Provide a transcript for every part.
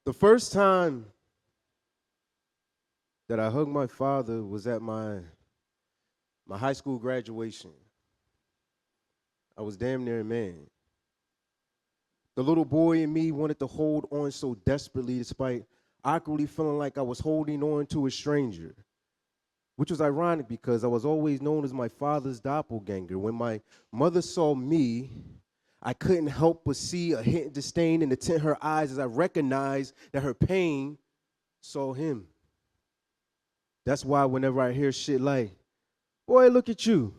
The first time that I hugged my father was at my high school graduation. I was damn near a man. The little boy in me wanted to hold on so desperately despite awkwardly feeling like I was holding on to a stranger, which was ironic because I was always known as my father's doppelganger. When my mother saw me, I couldn't help but see a hidden disdain in the tint of her eyes as I recognized that her pain saw him. That's why whenever I hear shit like, boy, look at you.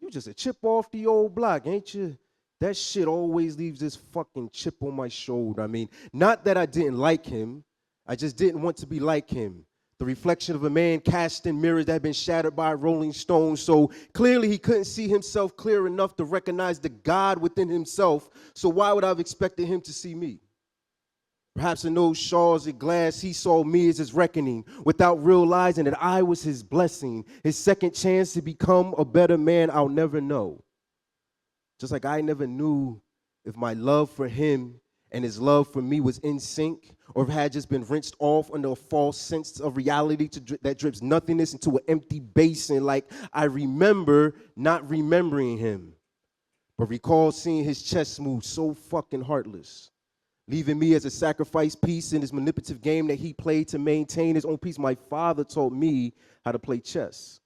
You just a chip off the old block, ain't you? That shit always leaves this fucking chip on my shoulder. I mean, not that I didn't like him. I just didn't want to be like him. The reflection of a man cast in mirrors that had been shattered by a rolling stone. So clearly he couldn't see himself clear enough to recognize the God within himself. So why would I have expected him to see me? Perhaps in those shards of glass, he saw me as his reckoning, without realizing that I was his blessing, his second chance to become a better man I'll never know. Just like I never knew if my love for him and his love for me was in sync, or if it had just been rinsed off under a false sense of reality that drips nothingness into an empty basin. Like I remember not remembering him, but recall seeing his chest move so fucking heartless, leaving me as a sacrifice piece in this manipulative game that he played to maintain his own peace. My father taught me how to play chess.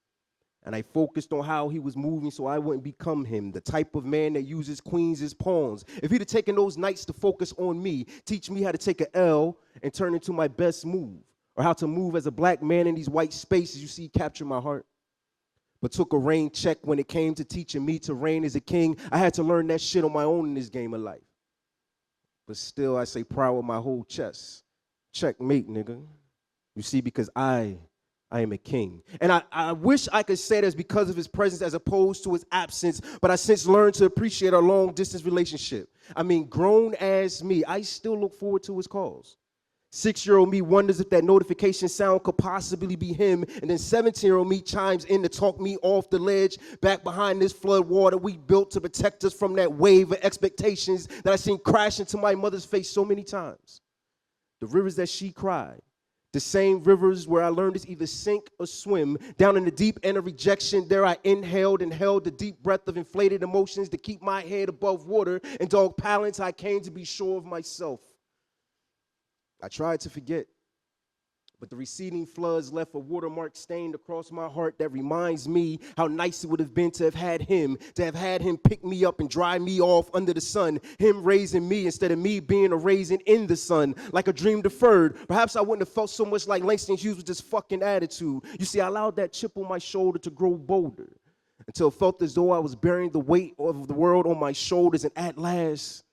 And I focused on how he was moving so I wouldn't become him, the type of man that uses queens as pawns. If he'd have taken those nights to focus on me, teach me how to take an L and turn into my best move, or how to move as a black man in these white spaces you see capture my heart. But took a rain check when it came to teaching me to reign as a king. I had to learn that shit on my own in this game of life. But still, I say proud with my whole chest. Checkmate, nigga. You see, because I am a king. And I wish I could say that's because of his presence as opposed to his absence, but I since learned to appreciate our long-distance relationship. I mean, grown as me, I still look forward to his calls. 6-year-old me wonders if that notification sound could possibly be him, and then 17-year-old me chimes in to talk me off the ledge back behind this flood water we built to protect us from that wave of expectations that I seen crash into my mother's face so many times. The rivers that she cried, the same rivers where I learned to either sink or swim. Down in the deep end of rejection, there I inhaled and held the deep breath of inflated emotions to keep my head above water. And dog paddling till I came to be sure of myself. I tried to forget, but the receding floods left a watermark stained across my heart that reminds me how nice it would have been to have had him pick me up and dry me off under the sun, him raising me instead of me being a raisin in the sun, like a dream deferred. Perhaps I wouldn't have felt so much like Langston Hughes with this fucking attitude. You see, I allowed that chip on my shoulder to grow bolder until it felt as though I was bearing the weight of the world on my shoulders, and at last,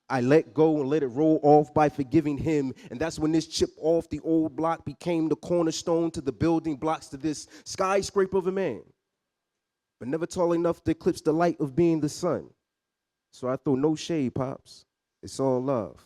I let go and let it roll off by forgiving him. And that's when this chip off the old block became the cornerstone to the building blocks to this skyscraper of a man, but never tall enough to eclipse the light of being the sun. So I throw no shade, Pops. It's all love.